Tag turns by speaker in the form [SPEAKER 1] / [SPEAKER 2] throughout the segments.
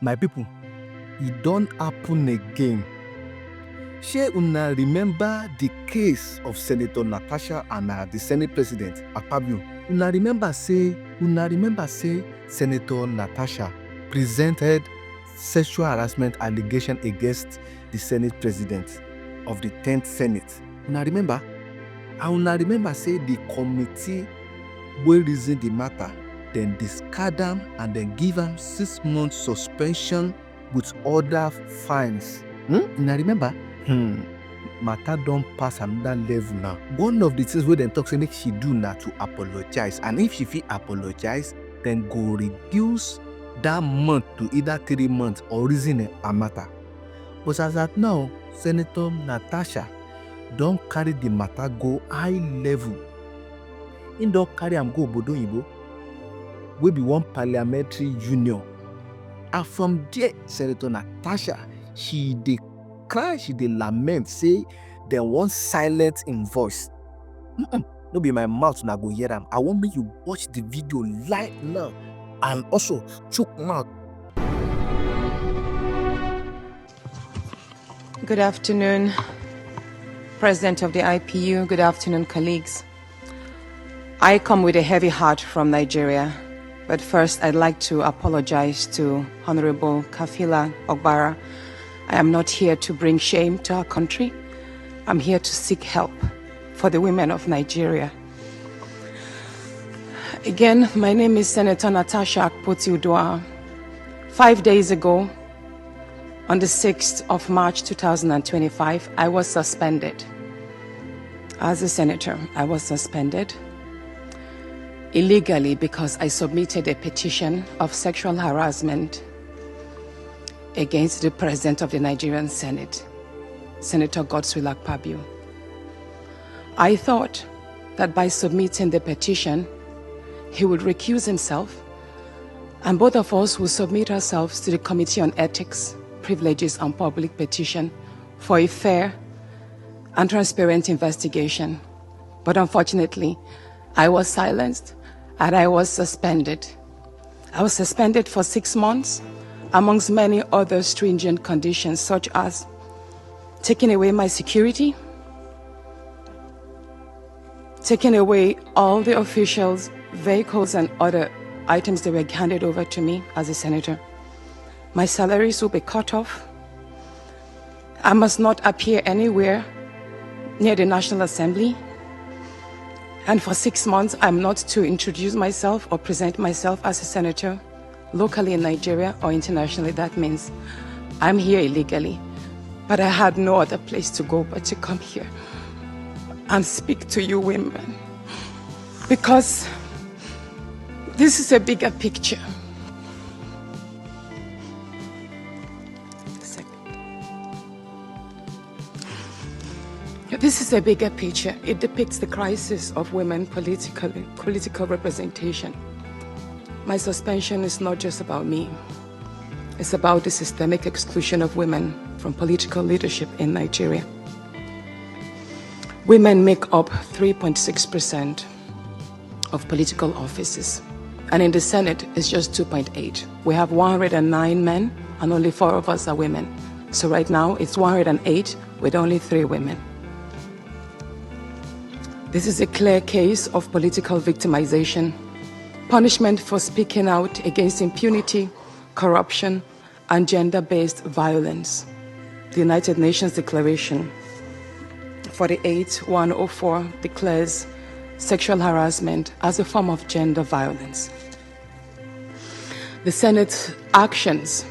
[SPEAKER 1] My people, it don't happen again. Shey una remember the case of Senator Natasha and the Senate President Akpabio? Una remember say Senator Natasha presented sexual harassment allegation against the Senate President of the 10th Senate. Una remember? And una remember say the committee wey reason the matter, then discard am and then give am 6 months suspension with other fines. Una remember? Matter don pass another level now. One of the things wey dem talk say make she do na to apologize, and if she fit apologize, then go reduce that month to either 3 months or reason her matter. But as at now, Senator Natasha don carry the matter go high level. Im don carry am go obodo oyibo wey be one parliamentary union, and from there Senator Natasha she dey cry, she dey lament say dem wan silence im voice. No be my mouth una go hear am. I wan make you watch the video right now and also chook mouth.
[SPEAKER 2] Good afternoon, President of the IPU. Good afternoon, colleagues. I come with a heavy heart from Nigeria, but first I'd like to apologize to Honorable Kafila Ogbara. I am not here to bring shame to our country. I'm here to seek help for the women of Nigeria. Again, my name is Senator Natasha Akpoti Udua. 5 days ago, on the 6th of March 2025, I was suspended. As a senator, I was suspended illegally because I submitted a petition of sexual harassment against the President of the Nigerian Senate, Senator Godswill Akpabio. I thought that by submitting the petition, he would recuse himself, and both of us will submit ourselves to the Committee on Ethics, Privileges and Public Petition for a fair and transparent investigation. But unfortunately, I was silenced and I was suspended. I was suspended for 6 months, amongst many other stringent conditions, such as taking away my security, taking away all the officials, vehicles, and other items that were handed over to me as a senator. My salaries will be cut off. I must not appear anywhere near the National Assembly. And for 6 months, I'm not to introduce myself or present myself as a senator locally in Nigeria or internationally. That means I'm here illegally. But I had no other place to go but to come here and speak to you women, because this is a bigger picture. This is a bigger picture. It depicts the crisis of women political representation. My suspension is not just about me. It's about the systemic exclusion of women from political leadership in Nigeria. Women make up 3.6% of political offices, and in the Senate, it's just 2.8. We have 109 men, and only 4 of us are women. So right now, it's 108 with only 3 women. This is a clear case of political victimization, punishment for speaking out against impunity, corruption, and gender-based violence. The United Nations Declaration 48/104 declares sexual harassment as a form of gender violence. The Senate's actions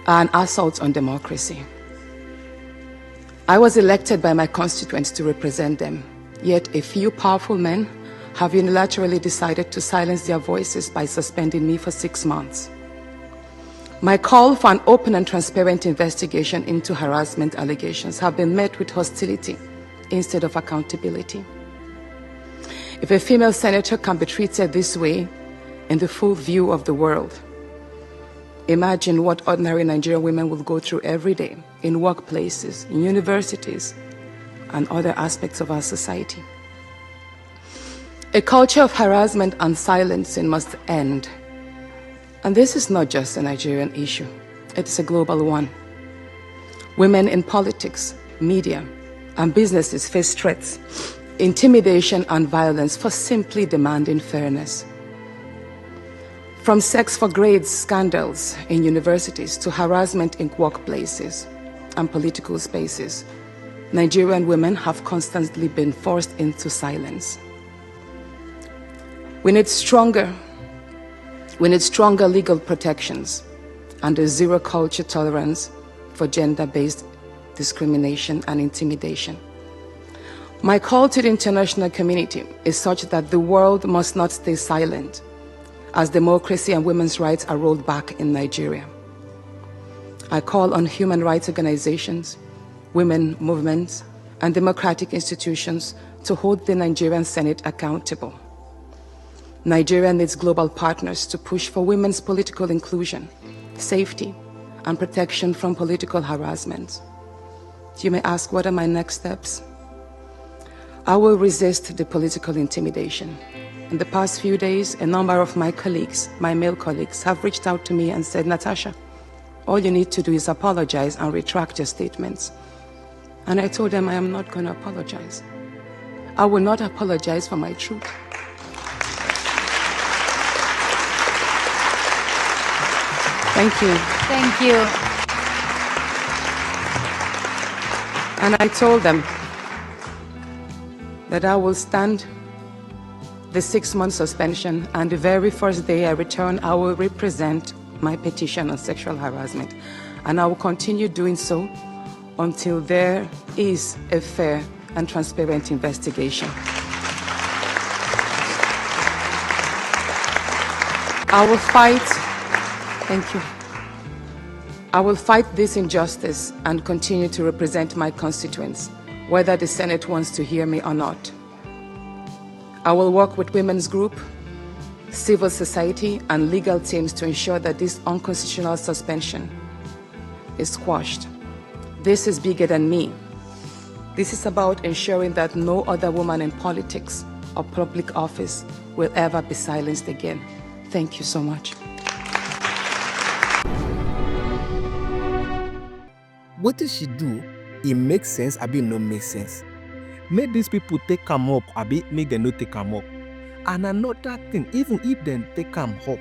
[SPEAKER 2] are an assault on democracy. I was elected by my constituents to represent them. Yet a few powerful men have unilaterally decided to silence their voices by suspending me for 6 months. My call for an open and transparent investigation into harassment allegations have been met with hostility instead of accountability. If a female senator can be treated this way in the full view of the world, imagine what ordinary Nigerian women will go through every day in workplaces, in universities, and other aspects of our society. A culture of harassment and silencing must end, And this is not just a Nigerian issue, it's a global one. Women in politics, media, and businesses face threats, intimidation, and violence for simply demanding fairness. From sex for grades scandals in universities to harassment in workplaces and political spaces, Nigerian women have constantly been forced into silence. We need stronger legal protections and a zero culture tolerance for gender-based discrimination and intimidation. My call to the international community is such that the world must not stay silent as democracy and women's rights are rolled back in Nigeria. I call on human rights organizations, women movements, and democratic institutions to hold the Nigerian Senate accountable. Nigeria needs global partners to push for women's political inclusion, safety, and protection from political harassment. You may ask, what are my next steps? I will resist the political intimidation. In the past few days, a number of my colleagues, my male colleagues, have reached out to me and said, Natasha, all you need to do is apologize and retract your statements. And I told them I am not going to apologize. I will not apologize for my truth. Thank you.
[SPEAKER 3] Thank you.
[SPEAKER 2] And I told them that I will stand the 6-month suspension, and the very first day I return, I will represent my petition on sexual harassment. And I will continue doing so until there is a fair and transparent investigation. I will fight. Thank you. I will fight this injustice and continue to represent my constituents, whether the Senate wants to hear me or not. I will work with women's group, civil society, and legal teams to ensure that this unconstitutional suspension is squashed. This is bigger than me. This is about ensuring that no other woman in politics or public office will ever be silenced again. Thank you so much.
[SPEAKER 1] What did she do? It makes sense, abi no make sense. Make these people take am up, abi make them not take am up. And another thing, even if them take am up,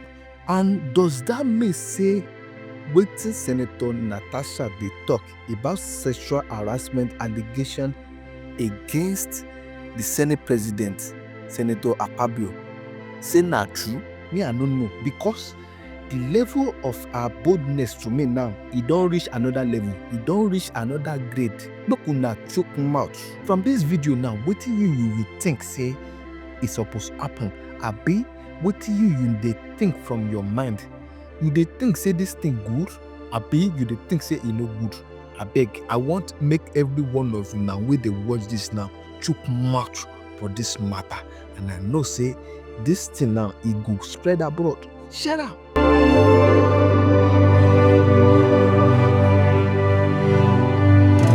[SPEAKER 1] and does that mean say wetin Senator Natasha dey talk about sexual harassment allegation against the Senate President, Senator Akpabio, say na true? Me, I no know, because the level of her boldness to me now, e don reach another level, e don reach another grade. Make una chook mouth. From this video now, wetin you will think say e suppose happen, abi wetin you dey think from your mind? You dey think say this thing good, abi you dey think say e no good? Abeg, I want make every one of you now wey dey watch this now chook mouth for this matter, and I know say this thing now e go spread abroad. Shut up.